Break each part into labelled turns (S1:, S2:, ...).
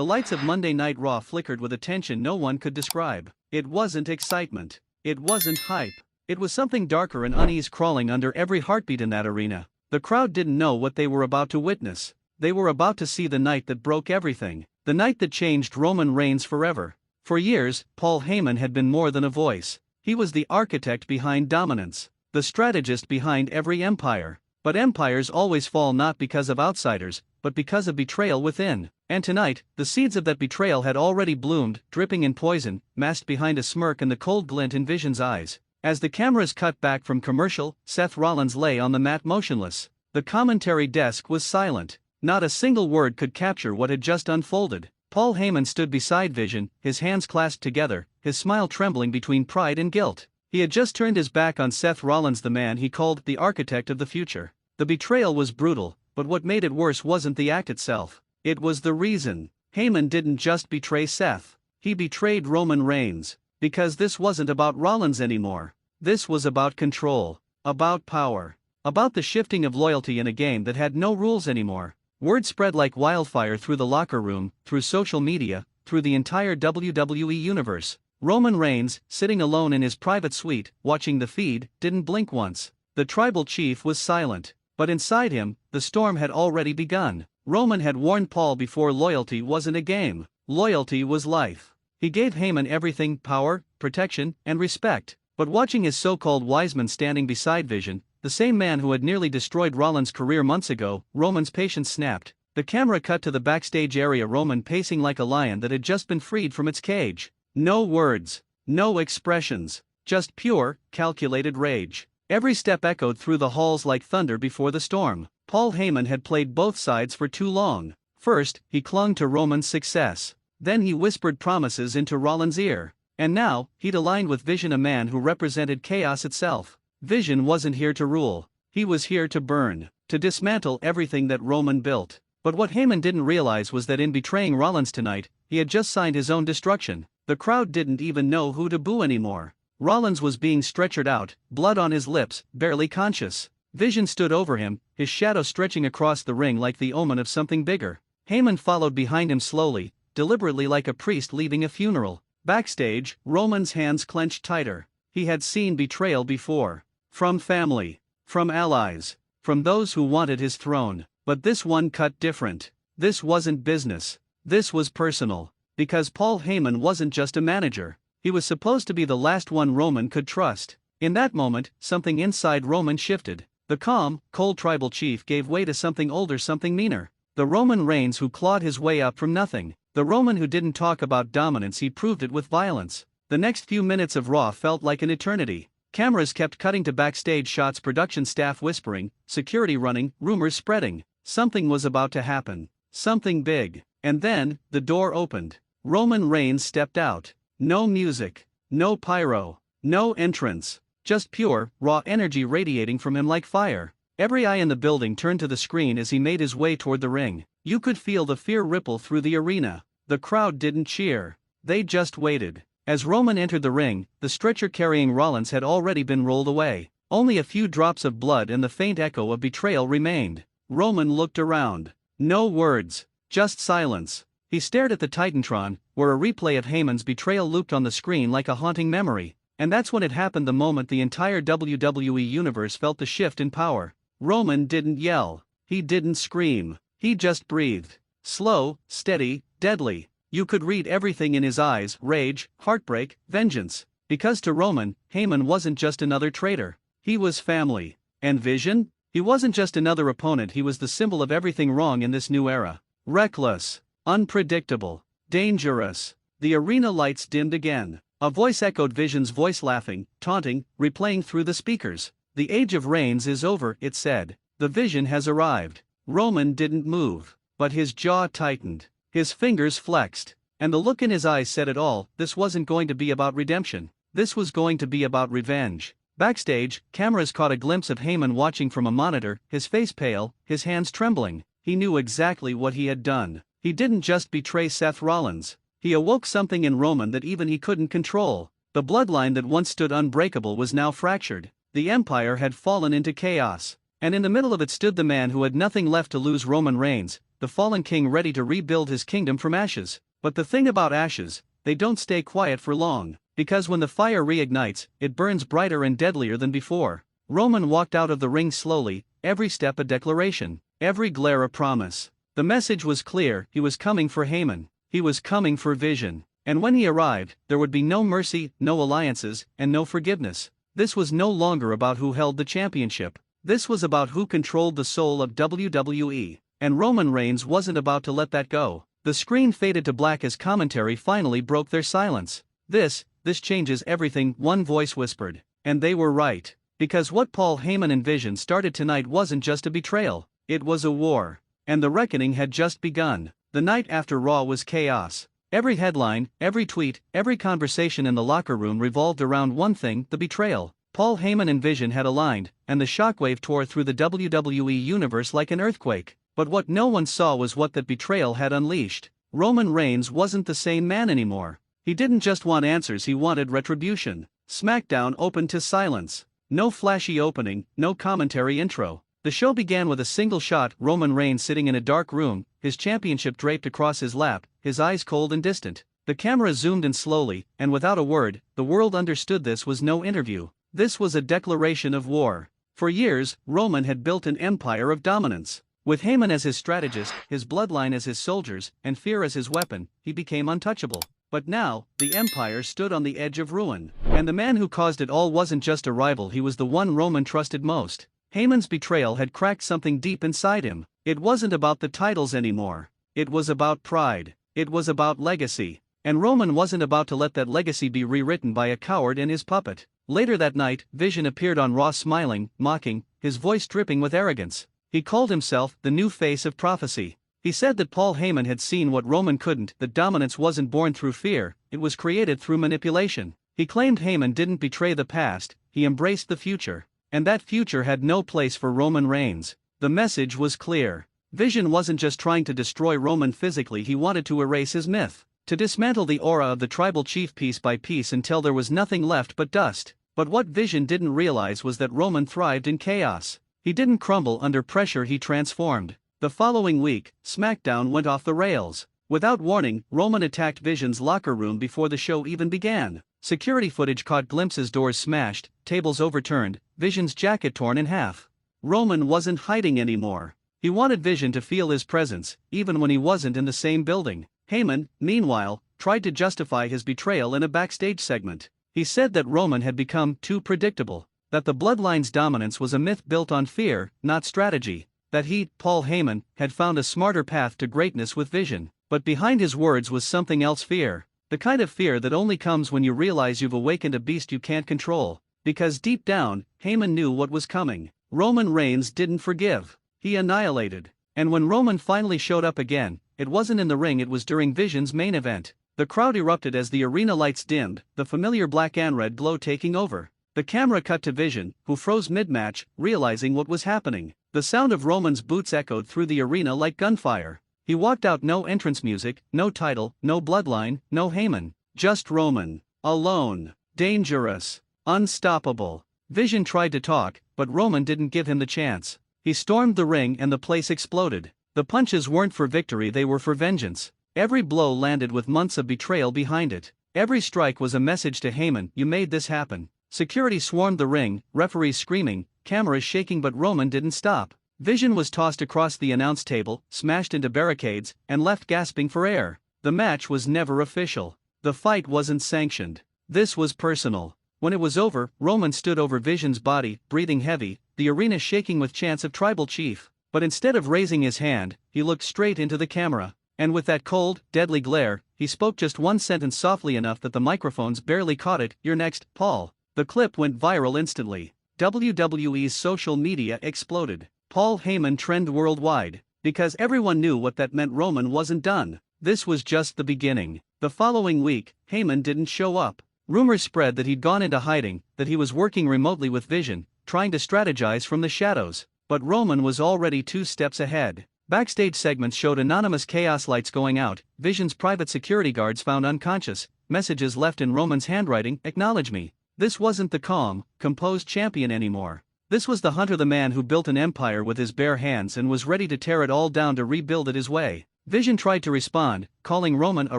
S1: The lights of Monday Night Raw flickered with a tension no one could describe. It wasn't excitement. It wasn't hype. It was something darker and unease crawling under every heartbeat in that arena. The crowd didn't know what they were about to witness. They were about to see the night that broke everything. The night that changed Roman Reigns forever. For years, Paul Heyman had been more than a voice. He was the architect behind dominance. The strategist behind every empire. But empires always fall not because of outsiders, but because of betrayal within. And tonight, the seeds of that betrayal had already bloomed, dripping in poison, masked behind a smirk and the cold glint in Vision's eyes. As the cameras cut back from commercial, Seth Rollins lay on the mat motionless. The commentary desk was silent. Not a single word could capture what had just unfolded. Paul Heyman stood beside Vision, his hands clasped together, his smile trembling between pride and guilt. He had just turned his back on Seth Rollins, the man he called the architect of the future. The betrayal was brutal, but what made it worse wasn't the act itself. It was the reason. Heyman didn't just betray Seth. He betrayed Roman Reigns. Because this wasn't about Rollins anymore. This was about control. About power. About the shifting of loyalty in a game that had no rules anymore. Word spread like wildfire through the locker room, through social media, through the entire WWE universe. Roman Reigns, sitting alone in his private suite, watching the feed, didn't blink once. The tribal chief was silent. But inside him, the storm had already begun. Roman had warned Paul before loyalty wasn't a game. Loyalty was life. He gave Heyman everything: power, protection, and respect. But watching his so-called wise man standing beside Vision, the same man who had nearly destroyed Rollins' career months ago, Roman's patience snapped. The camera cut to the backstage area, Roman pacing like a lion that had just been freed from its cage. No words. No expressions. Just pure, calculated rage. Every step echoed through the halls like thunder before the storm. Paul Heyman had played both sides for too long. First, he clung to Roman's success. Then he whispered promises into Rollins' ear. And now, he'd aligned with Vision, a man who represented chaos itself. Vision wasn't here to rule. He was here to burn, to dismantle everything that Roman built. But what Heyman didn't realize was that in betraying Rollins tonight, he had just signed his own destruction. The crowd didn't even know who to boo anymore. Rollins was being stretchered out, blood on his lips, barely conscious. Vision stood over him, his shadow stretching across the ring like the omen of something bigger. Heyman followed behind him slowly, deliberately, like a priest leaving a funeral. Backstage, Roman's hands clenched tighter. He had seen betrayal before. From family. From allies. From those who wanted his throne. But this one cut different. This wasn't business. This was personal. Because Paul Heyman wasn't just a manager. He was supposed to be the last one Roman could trust. In that moment, something inside Roman shifted. The calm, cold tribal chief gave way to something older, something meaner. The Roman Reigns who clawed his way up from nothing. The Roman who didn't talk about dominance, he proved it with violence. The next few minutes of Raw felt like an eternity. Cameras kept cutting to backstage shots, production staff whispering, security running, rumors spreading. Something was about to happen. Something big. And then, the door opened. Roman Reigns stepped out. No music. No pyro. No entrance. Just pure, raw energy radiating from him like fire. Every eye in the building turned to the screen as he made his way toward the ring. You could feel the fear ripple through the arena. The crowd didn't cheer. They just waited. As Roman entered the ring, the stretcher carrying Rollins had already been rolled away. Only a few drops of blood and the faint echo of betrayal remained. Roman looked around. No words. Just silence. He stared at the Titantron, where a replay of Heyman's betrayal looped on the screen like a haunting memory. And that's when it happened, the moment the entire WWE universe felt the shift in power. Roman didn't yell. He didn't scream. He just breathed. Slow, steady, deadly. You could read everything in his eyes: rage, heartbreak, vengeance. Because to Roman, Heyman wasn't just another traitor. He was family. And Vision? He wasn't just another opponent, he was the symbol of everything wrong in this new era. Reckless. Unpredictable. Dangerous. The arena lights dimmed again. A voice echoed Vision's voice, laughing, taunting, replaying through the speakers. The age of Reigns is over, it said. The Vision has arrived. Roman didn't move. But his jaw tightened. His fingers flexed. And the look in his eyes said it all. This wasn't going to be about redemption. This was going to be about revenge. Backstage, cameras caught a glimpse of Heyman watching from a monitor, his face pale, his hands trembling. He knew exactly what he had done. He didn't just betray Seth Rollins. He awoke something in Roman that even he couldn't control. The bloodline that once stood unbreakable was now fractured. The empire had fallen into chaos. And in the middle of it stood the man who had nothing left to lose, Roman Reigns, the fallen king ready to rebuild his kingdom from ashes. But the thing about ashes, they don't stay quiet for long, because when the fire reignites, it burns brighter and deadlier than before. Roman walked out of the ring slowly, every step a declaration, every glare a promise. The message was clear: he was coming for Heyman. He was coming for Vision. And when he arrived, there would be no mercy, no alliances, and no forgiveness. This was no longer about who held the championship. This was about who controlled the soul of WWE. And Roman Reigns wasn't about to let that go. The screen faded to black as commentary finally broke their silence. This changes everything, one voice whispered. And they were right. Because what Paul Heyman and Vision started tonight wasn't just a betrayal, it was a war. And the reckoning had just begun. The night after Raw was chaos. Every headline, every tweet, every conversation in the locker room revolved around one thing: the betrayal. Paul Heyman and Vision had aligned, and the shockwave tore through the WWE universe like an earthquake. But what no one saw was what that betrayal had unleashed. Roman Reigns wasn't the same man anymore. He didn't just want answers, he wanted retribution. SmackDown opened to silence. No flashy opening, no commentary intro. The show began with a single shot: Roman Reigns sitting in a dark room, his championship draped across his lap, his eyes cold and distant. The camera zoomed in slowly, and without a word, the world understood this was no interview. This was a declaration of war. For years, Roman had built an empire of dominance. With Heyman as his strategist, his bloodline as his soldiers, and fear as his weapon, he became untouchable. But now, the empire stood on the edge of ruin. And the man who caused it all wasn't just a rival, he was the one Roman trusted most. Heyman's betrayal had cracked something deep inside him. It wasn't about the titles anymore. It was about pride. It was about legacy. And Roman wasn't about to let that legacy be rewritten by a coward and his puppet. Later that night, Vision appeared on Raw smiling, mocking, his voice dripping with arrogance. He called himself the new face of prophecy. He said that Paul Heyman had seen what Roman couldn't, that dominance wasn't born through fear, it was created through manipulation. He claimed Heyman didn't betray the past, he embraced the future. And that future had no place for Roman Reigns. The message was clear. Vision wasn't just trying to destroy Roman physically, he wanted to erase his myth. To dismantle the aura of the tribal chief piece by piece until there was nothing left but dust. But what Vision didn't realize was that Roman thrived in chaos. He didn't crumble under pressure, he transformed. The following week, SmackDown went off the rails. Without warning, Roman attacked Vision's locker room before the show even began. Security footage caught glimpses: doors smashed, tables overturned, Vision's jacket torn in half. Roman wasn't hiding anymore. He wanted Vision to feel his presence, even when he wasn't in the same building. Heyman, meanwhile, tried to justify his betrayal in a backstage segment. He said that Roman had become too predictable, that the bloodline's dominance was a myth built on fear, not strategy, that he, Paul Heyman, had found a smarter path to greatness with Vision. But behind his words was something else: fear. The kind of fear that only comes when you realize you've awakened a beast you can't control. Because deep down, Heyman knew what was coming. Roman Reigns didn't forgive. He annihilated. And when Roman finally showed up again, it wasn't in the ring, it was during Vision's main event. The crowd erupted as the arena lights dimmed, the familiar black and red glow taking over. The camera cut to Vision, who froze mid-match, realizing what was happening. The sound of Roman's boots echoed through the arena like gunfire. He walked out, no entrance music, no title, no bloodline, no Heyman. Just Roman. Alone. Dangerous. Unstoppable. Vision tried to talk, but Roman didn't give him the chance. He stormed the ring and the place exploded. The punches weren't for victory, they were for vengeance. Every blow landed with months of betrayal behind it. Every strike was a message to Heyman: you made this happen. Security swarmed the ring, referees screaming, cameras shaking, but Roman didn't stop. Vision was tossed across the announce table, smashed into barricades, and left gasping for air. The match was never official. The fight wasn't sanctioned. This was personal. When it was over, Roman stood over Vision's body, breathing heavy, the arena shaking with chants of tribal chief. But instead of raising his hand, he looked straight into the camera. And with that cold, deadly glare, he spoke just one sentence softly enough that the microphones barely caught it: "You're next, Paul." The clip went viral instantly. WWE's social media exploded. Paul Heyman trended worldwide. Because everyone knew what that meant: Roman wasn't done. This was just the beginning. The following week, Heyman didn't show up. Rumors spread that he'd gone into hiding, that he was working remotely with Vision, trying to strategize from the shadows. But Roman was already 2 steps ahead. Backstage segments showed anonymous chaos lights going out, Vision's private security guards found unconscious, messages left in Roman's handwriting: "Acknowledge me." This wasn't the calm, composed champion anymore. This was the Hunter, the man who built an empire with his bare hands and was ready to tear it all down to rebuild it his way. Vision tried to respond, calling Roman a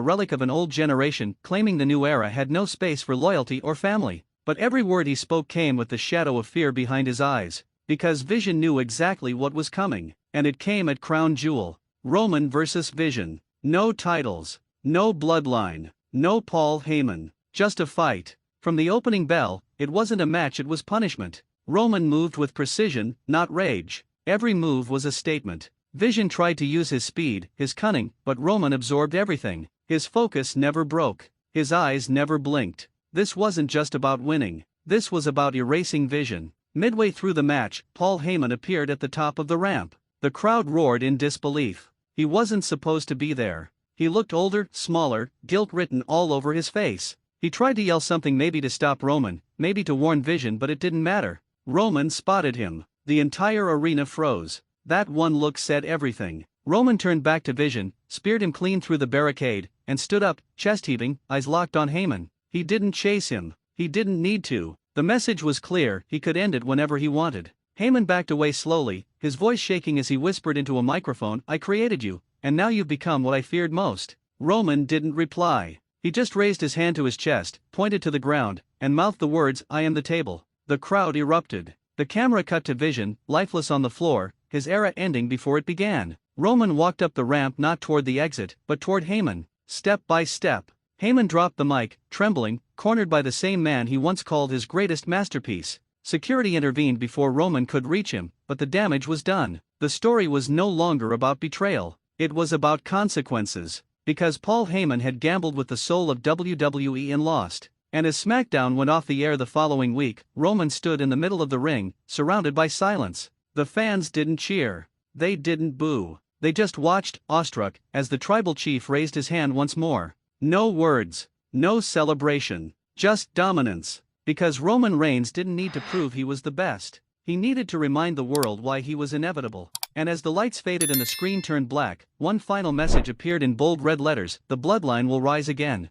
S1: relic of an old generation, claiming the new era had no space for loyalty or family. But every word he spoke came with the shadow of fear behind his eyes, because Vision knew exactly what was coming, and it came at Crown Jewel. Roman versus Vision. No titles, no bloodline, no Paul Heyman, just a fight. From the opening bell, it wasn't a match, it was punishment. Roman moved with precision, not rage. Every move was a statement. Vision tried to use his speed, his cunning, but Roman absorbed everything. His focus never broke. His eyes never blinked. This wasn't just about winning. This was about erasing Vision. Midway through the match, Paul Heyman appeared at the top of the ramp. The crowd roared in disbelief. He wasn't supposed to be there. He looked older, smaller, guilt written all over his face. He tried to yell something, maybe to stop Roman, maybe to warn Vision, but it didn't matter. Roman spotted him. The entire arena froze. That one look said everything. Roman turned back to Vision, speared him clean through the barricade, and stood up, chest heaving, eyes locked on Heyman. He didn't chase him. He didn't need to. The message was clear, he could end it whenever he wanted. Heyman backed away slowly, his voice shaking as he whispered into a microphone, "I created you, and now you've become what I feared most." Roman didn't reply. He just raised his hand to his chest, pointed to the ground, and mouthed the words, "I am the table." The crowd erupted. The camera cut to Vision, lifeless on the floor, his era ending before it began. Roman walked up the ramp, not toward the exit, but toward Heyman. Step by step. Heyman dropped the mic, trembling, cornered by the same man he once called his greatest masterpiece. Security intervened before Roman could reach him, but the damage was done. The story was no longer about betrayal. It was about consequences. Because Paul Heyman had gambled with the soul of WWE and lost. And as SmackDown went off the air the following week, Roman stood in the middle of the ring, surrounded by silence. The fans didn't cheer. They didn't boo. They just watched, awestruck, as the tribal chief raised his hand once more. No words. No celebration. Just dominance. Because Roman Reigns didn't need to prove he was the best. He needed to remind the world why he was inevitable. And as the lights faded and the screen turned black, one final message appeared in bold red letters: "The bloodline will rise again."